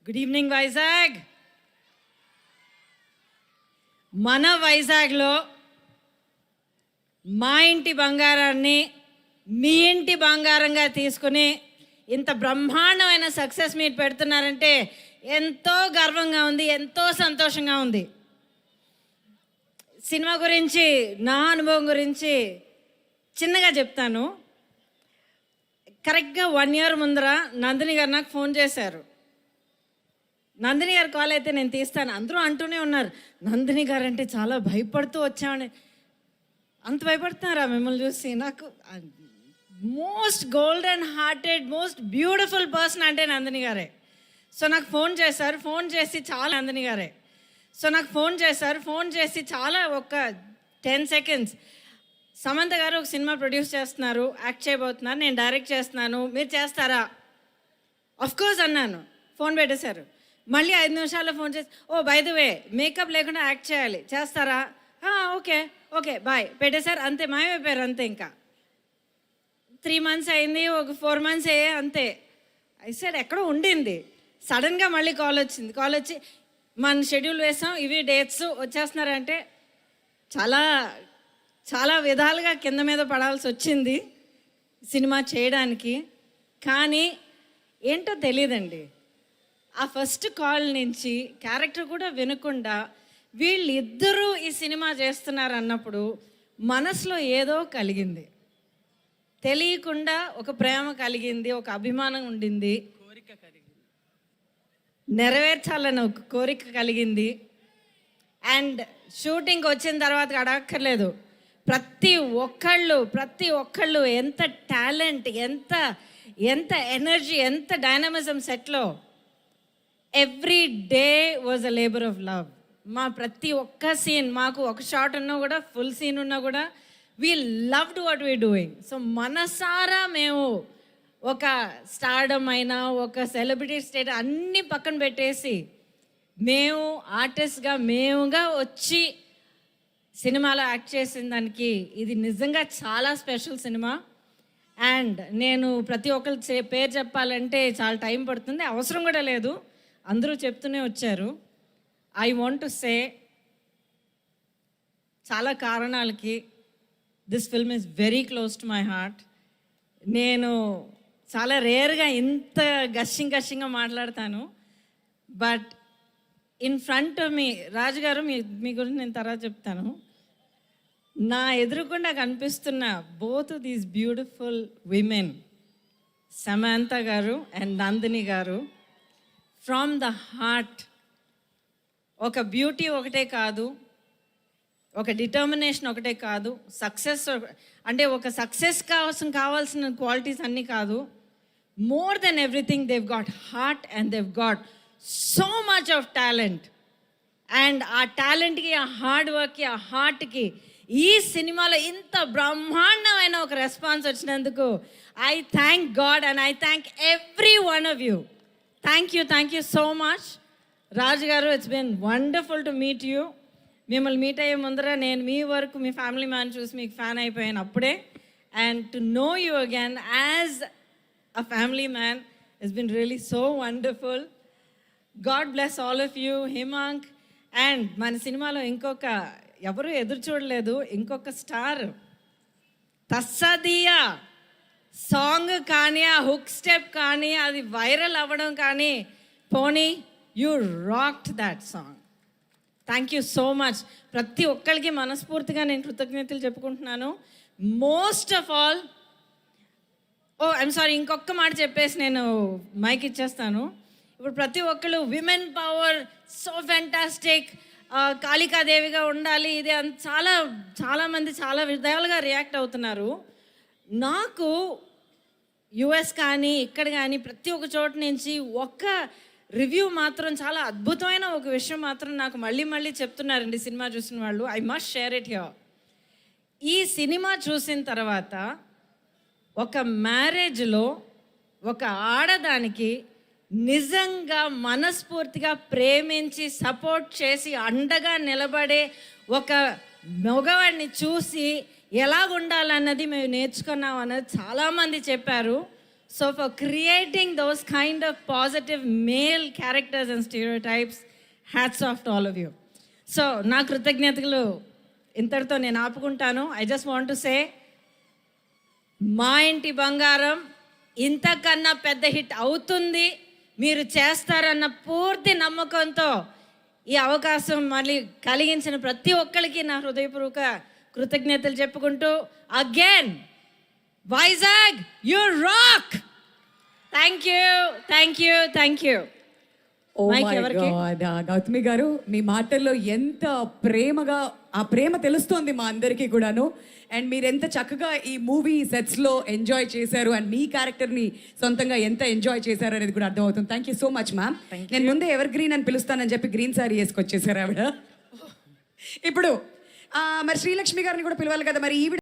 Good evening Vizag. మన వైజాగ్లో మా ఇంటి బంగారాన్ని మీ ఇంటి బంగారంగా తీసుకుని ఇంత బ్రహ్మాండమైన సక్సెస్ మీరు పెడుతున్నారంటే ఎంతో గర్వంగా ఉంది, ఎంతో సంతోషంగా ఉంది. సినిమా గురించి నా అనుభవం గురించి చిన్నగా చెప్తాను. కరెక్ట్గా 1 year ముందర నందిని గారు నాకు ఫోన్ చేశారు. నందిని గారు కాల్ అయితే నేను తీస్తాను. అందరూ అంటూనే ఉన్నారు, నందిని గారు అంటే చాలా భయపడుతూ వచ్చామని. అంత భయపడుతున్నారా మిమ్మల్ని చూసి? నాకు most golden hearted, most beautiful person అంటే నందిని గారే. సో నాకు ఫోన్ చేశారు. ఫోన్ చేసి చాలా నందిని గారే. సో నాకు ఫోన్ చేశారు. ఫోన్ చేసి చాలా ఒక 10 seconds, సమంత గారు ఒక సినిమా ప్రొడ్యూస్ చేస్తున్నారు, యాక్ట్ చేయబోతున్నారు, నేను డైరెక్ట్ చేస్తున్నాను, మీరు చేస్తారా? కోర్స్ అన్నాను. ఫోన్ పెట్టేశారు. మళ్ళీ 5 నిమిషాల్లో ఫోన్ చేసి, ఓ బై ద వే మేకప్ లేకుండా యాక్ట్ చేయాలి, చేస్తారా? ఓకే ఓకే బాయ్ పెట్టేశారు. అంతే, మాయమైపోయారు అంతే. ఇంకా 3 months అయింది, ఒక 4 months అంతే. సైడ్ ఎక్కడో ఉండింది. సడన్గా మళ్ళీ కాల్ వచ్చింది. కాల్ వచ్చి మన షెడ్యూల్ వేసాం, ఇవి డేట్స్, వచ్చేస్తున్నారంటే చాలా చాలా విధాలుగా కింద మీద పడాల్సి వచ్చింది సినిమా చేయడానికి. కానీ ఏంటో తెలియదండి, ఆ ఫస్ట్ కాల్ నుంచి క్యారెక్టర్ కూడా వినకుండా వీళ్ళిద్దరూ ఈ సినిమా చేస్తున్నారు అన్నప్పుడు మనసులో ఏదో కలిగింది. తెలియకుండా ఒక ప్రేమ కలిగింది, ఒక అభిమానం ఉండింది, కోరిక కలిగింది, నెరవేర్చాలని ఒక కోరిక కలిగింది. అండ్ షూటింగ్ వచ్చిన తర్వాత అడగక్కర్లేదు, ప్రతి ఒక్కళ్ళు ఎంత టాలెంట్, ఎంత ఎంత ఎనర్జీ, ఎంత డైనమిజం సెట్లో. Every day was a labour of love. మా ప్రతి ఒక్క సీన్, మాకు ఒక షాట్ ఉన్నా కూడా, ఫుల్ సీన్ ఉన్నా కూడా, we loved what we doing. So మనసారా మేము ఒక స్టార్డమ్ అయినా, ఒక సెలబ్రిటీ స్టేట్ అన్నీ పక్కన పెట్టేసి మేము ఆర్టిస్ట్గా మేముగా వచ్చి సినిమాలో యాక్ట్ చేసిన దానికి ఇది నిజంగా చాలా స్పెషల్ సినిమా. అండ్ నేను ప్రతి ఒక్కరి పేరు చెప్పాలంటే చాలా టైం పడుతుంది, అవసరం కూడా లేదు, అందరూ చెప్తూనే వచ్చారు. ఐ వాంట్ టు సే, చాలా కారణాలకి this film is very close to my heart. నేను చాలా రేర్గా ఇంత గషింగా మాట్లాడతాను. But in front me Raju garu, మీ గురించి నేను తర్వాత చెప్తాను. నా ఎదురుకుండా కనిపిస్తున్న both these beautiful women, Samantha garu and Nandini garu, from the heart. ఒక బ్యూటీ ఒకటే కాదు, ఒక డిటర్మినేషన్ ఒకటే కాదు, సక్సెస్ అంటే ఒక సక్సెస్ కోసం కావాల్సిన క్వాలిటీస్ అన్నీ కాదు. More than everything Dev got heart and Dev got so much of talent. And ఆ టాలెంట్కి, ఆ హార్డ్ వర్క్కి, ఆ హార్ట్కి ఈ సినిమాలో ఇంత బ్రహ్మాండమైన ఒక రెస్పాన్స్ వచ్చినందుకు I thank God and I thank every one of you. Thank you so much. Raju garu, it's been wonderful to meet you. మిమ్మల్ని మీట్ అయ్యే ముందర నేను మీ వరకు, మీ ఫ్యామిలీ మ్యాన్ చూసి మీకు ఫ్యాన్ అయిపోయాను అప్పుడే. And to know you again as a family man it's been really so wonderful. God bless all of you, Himank. అండ్ మన సినిమాలో ఇంకొక ఎవరు ఎదురు చూడలేదు, ఇంకొక స్టార్. తస్సదియా సాంగ్ కానీ, ఆ హుక్ స్టెప్ కానీ, అది వైరల్ అవ్వడం కానీ, పోనీ you rocked that song. Thank you so much. ప్రతి ఒక్కరికి మనస్ఫూర్తిగా నేను కృతజ్ఞతలు చెప్పుకుంటున్నాను. Most of all, I'm sorry, ఇంకొక మాట చెప్పేసి నేను మైక్ ఇచ్చేస్తాను. ఇప్పుడు ప్రతి ఒక్కళ్ళు విమెన్ పవర్, సో ఫ్యాంటాస్టిక్, కాళికాదేవిగా ఉండాలి, ఇది చాలామంది చాలా విధాలుగా రియాక్ట్ అవుతున్నారు. నాకు యుఎస్ కానీ ఇక్కడ కానీ ప్రతి ఒక్క చోట నుంచి ఒక్క రివ్యూ మాత్రం, చాలా అద్భుతమైన ఒక విషయం మాత్రం నాకు మళ్ళీ చెప్తున్నారండి సినిమా చూసిన వాళ్ళు. I must share it here. ఈ సినిమా చూసిన తర్వాత ఒక మ్యారేజ్లో ఒక ఆడదానికి నిజంగా మనస్ఫూర్తిగా ప్రేమించి సపోర్ట్ చేసి అండగా నిలబడే ఒక మగవాడిని చూసి ఎలా ఉండాలన్నది మేము నేర్చుకున్నాం అన్నది చాలామంది చెప్పారు. So for creating those kind of positive male characters and stereotypes, hats off to all of you. So నా కృతజ్ఞతలు ఇంతటితో నేను ఆపుకుంటాను. I just want to say, మా ఇంటి బంగారం ఇంతకన్నా పెద్ద హిట్ అవుతుంది, మీరు చేస్తారన్న పూర్తి నమ్మకంతో ఈ అవకాశం మళ్ళీ కలిగించిన ప్రతి ఒక్కరికి నా హృదయపూర్వక కృతజ్ఞతలు చెప్పుకుంటూ, again Vizag you rock. Thank you, thank you, thank you. Oh my God, Gautami garu మీ మాటల్లో ఎంత ప్రేమగా ఆ ప్రేమ తెలుస్తోంది మా అందరికీ కూడాను. అండ్ మీరు ఎంత చక్కగా ఈ మూవీ సెట్స్లో ఎంజాయ్ చేశారు అండ్ మీ క్యారెక్టర్ని సొంతంగా ఎంత ఎంజాయ్ చేశారు అనేది కూడా అర్థమవుతుంది. Thank you so much ma'am. నేను ముందే ఎవర్ గ్రీన్ అని పిలుస్తానని చెప్పి గ్రీన్ సారీ వేసుకొచ్చేసారు ఆవిడ. ఇప్పుడు మరి శ్రీలక్ష్మి గారిని కూడా పిలవాలి కదా, మరి ఈవిడ